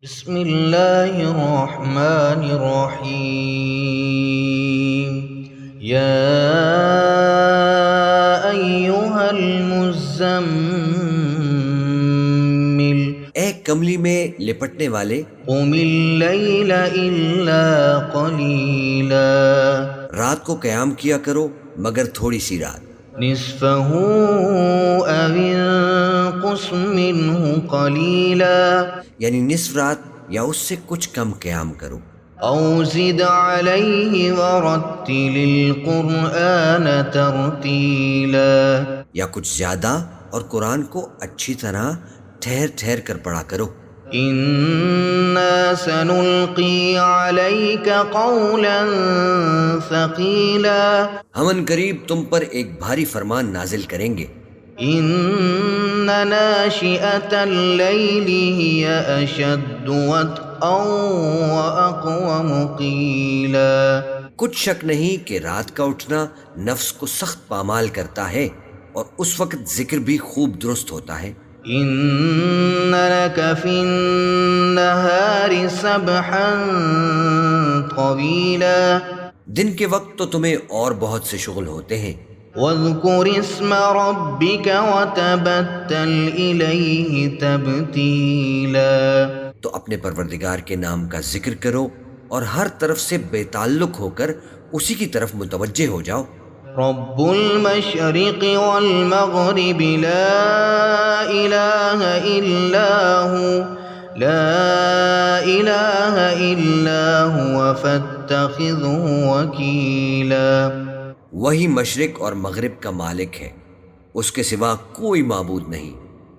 بسم اللہ الرحمن الرحیم یا ایہا المزمل اے کملی میں لپٹنے والے، قم اللیل الا قلیلا رات کو قیام کیا کرو مگر تھوڑی سی رات، نصفہ او انقص منہ قلیلا یعنی نصف رات یا اس سے کچھ کم قیام کرو، او زد علیہ ورتل القرآن ترتیلا یا کچھ زیادہ اور قرآن کو اچھی طرح ٹھہر ٹھہر کر پڑھا کرو۔ انا سنلقی علیک قولا ثقیلا ہم ان قریب تم پر ایک بھاری فرمان نازل کریں گے۔ ان ناشئۃ اللیل ہی اشد وطئا واقوم قیلا کچھ شک نہیں کہ رات کا اٹھنا نفس کو سخت پامال کرتا ہے اور اس وقت ذکر بھی خوب درست ہوتا ہے۔ ان لک فی النہار سبحا طویلا دن کے وقت تو تمہیں اور بہت سے شغل ہوتے ہیں، واذکر اسم ربک وتبتل الیہ تبتیلا تو اپنے پروردگار کے نام کا ذکر کرو اور ہر طرف سے بے تعلق ہو کر اسی کی طرف متوجہ ہو جاؤ۔ رب المشرق والمغرب لا الہ الا ہوا فاتخذہ وکیلا وہی مشرق اور مغرب کا مالک ہے، اس کے سوا کوئی معبود نہیں،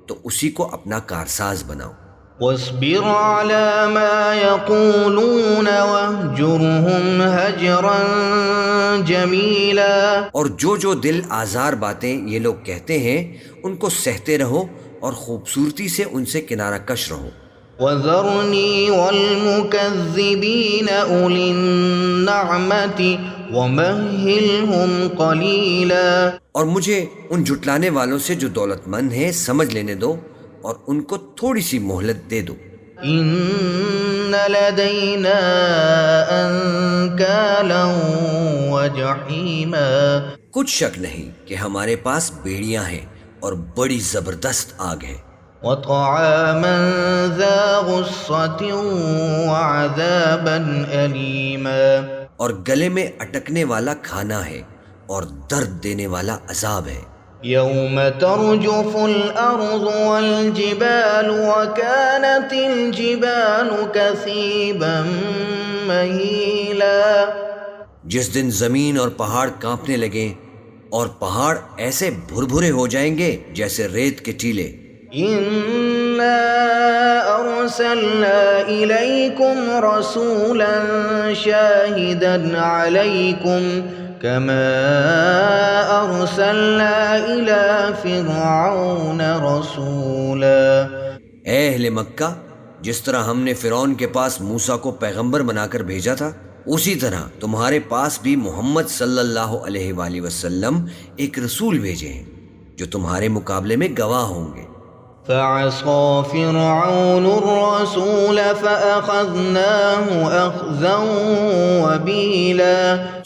تو اسی کو اپنا کارساز بناؤ۔ واصبر على ما يقولون واهجرهم هجرا جميلا اور جو دل آزار باتیں یہ لوگ کہتے ہیں ان کو سہتے رہو اور خوبصورتی سے ان سے کنارہ کش رہو۔ وذرني والمكذبين أولي النعمة ومهلهم قليلا اور مجھے ان جھٹلانے والوں سے جو دولت مند ہیں سمجھ لینے دو اور ان کو تھوڑی سی مہلت دے دو۔ ان لدينا انكالا وجحيما کچھ شک نہیں کہ ہمارے پاس بیڑیاں ہیں اور بڑی زبردست آگ ہے، وطعاما ذا غصة وعذابا أليما اور گلے میں اٹکنے والا کھانا ہے اور درد دینے والا عذاب ہے۔ يوم ترجف الأرض والجبال وكانت الجبال كثيبا مهيلا جس دن زمین اور پہاڑ کانپنے لگیں اور پہاڑ ایسے بھربھرے ہو جائیں گے جیسے ریت کے ٹیلے۔ إنا أرسلنا إليكم رسولا شاهدا عليكم كما أرسلنا إلى فرعون رسولا اے اہل مکہ، جس طرح ہم نے فرعون کے پاس موسیٰ کو پیغمبر بنا کر بھیجا تھا، اسی طرح تمہارے پاس بھی محمد صلی اللہ علیہ وآلہ وسلم ایک رسول بھیجے ہیں جو تمہارے مقابلے میں گواہ ہوں گے۔ فعصى فرعون الرسول فأخذناه أخذا وبيلا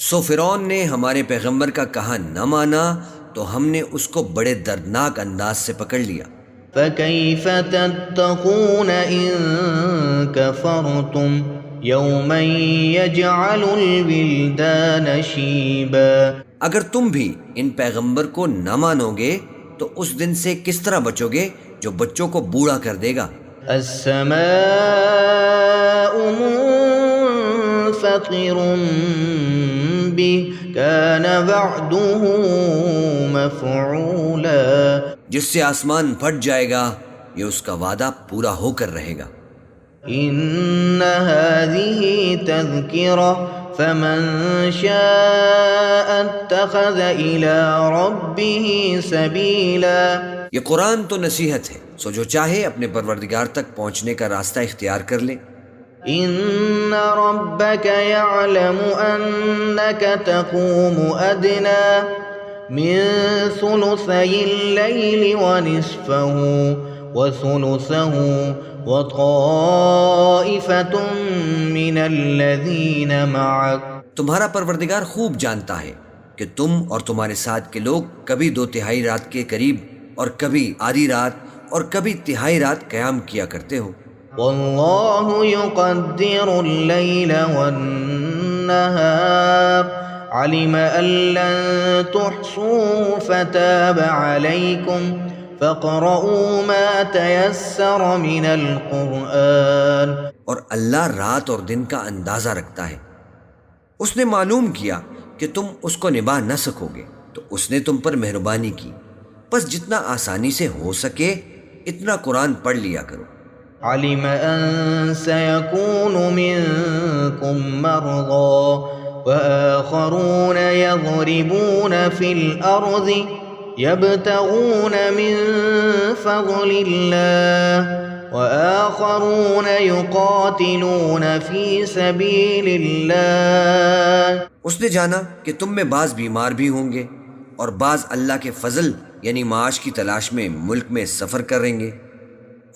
سو فرعون نے ہمارے پیغمبر کا کہا نہ مانا تو ہم نے اس کو بڑے دردناک انداز سے پکڑ لیا۔ فكيف تتقون إن كفرتم يوما يجعل الولدان شيبا اگر تم بھی ان پیغمبر کو نہ مانو گے تو اس دن سے کس طرح بچو گے جو بچوں کو بوڑھا کر دے گا۔ السماء منفطر به كان وعده مفعولا جس سے آسمان پھٹ جائے گا، یہ اس کا وعدہ پورا ہو کر رہے گا۔ ان هذه تذکرہ فمن شاء اتخذ الى ربه سبیلا یہ قرآن تو نصیحت ہے، سو جو چاہے اپنے پروردگار تک پہنچنے کا راستہ اختیار کر لے۔ ان ربك يعلم انك تقوم ادنى من ثلثي الليل ونصفه وثلثه وطائفة من الذين معك. تمہارا پروردگار خوب جانتا ہے کہ تم اور تمہارے ساتھ کے لوگ کبھی 2/3 رات کے قریب اور کبھی آدھی رات اور کبھی تہائی رات قیام کیا کرتے ہو. واللہ یقدر اللیل والنہار علم ان لن تحصوه فتاب علیکم فاقرؤوا ما تیسر من القرآن. اور اللہ رات اور دن کا اندازہ رکھتا ہے. اس نے معلوم کیا کہ تم اس کو نبھا نہ سکو گے تو اس نے تم پر مہربانی کی، بس جتنا آسانی سے ہو سکے اتنا قرآن پڑھ لیا کرو. علم ان سيكون منكم مرضى وآخرون يضربون في الأرض يبتغون من فضل الله وآخرون يقاتلون في سبيل الله. اس نے جانا کہ تم میں بعض بیمار بھی ہوں گے اور بعض اللہ کے فضل یعنی معاش کی تلاش میں ملک میں سفر کریں گے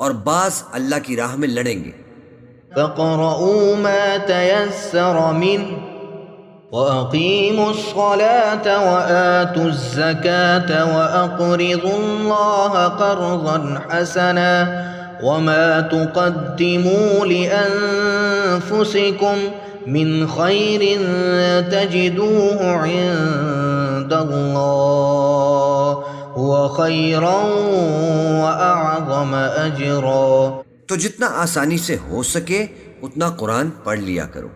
اور بعض اللہ کی راہ میں لڑیں گے. فَاقْرَؤُوا مَا تَيَسَّرَ مِنْهُ وَأَقِيمُوا الصَّلَاةَ وَآتُوا الزَّكَاةَ وَأَقْرِضُوا اللَّهَ قَرْضًا حَسَنًا وَمَا تُقَدِّمُوا لِأَنفُسِكُمْ مِنْ خَيْرٍ تَجِدُوهُ عِندَ اللَّهِ هُوَ خَيْرًا وَأَعْظَمَ أَجْرًا. تو جتنا آسانی سے ہو سکے اتنا قرآن پڑھ لیا کرو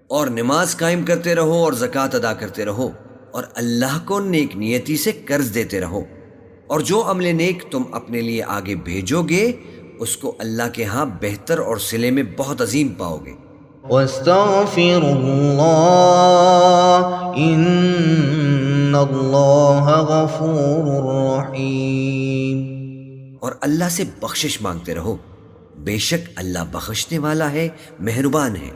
اور نماز قائم کرتے رہو اور زکوٰۃ ادا کرتے رہو اور اللہ کو نیک نیتی سے قرض دیتے رہو، اور جو عمل نیک تم اپنے لیے آگے بھیجو گے اس کو اللہ کے ہاں بہتر اور صلے میں بہت عظیم پاؤ گے. وَاسْتَغْفِرُوا اللَّهَ إِنَّ اللَّهَ غَفُورٌ رَحِيمٌ. اور اللہ سے بخشش مانگتے رہو، بے شک اللہ بخشنے والا ہے، مہربان ہے.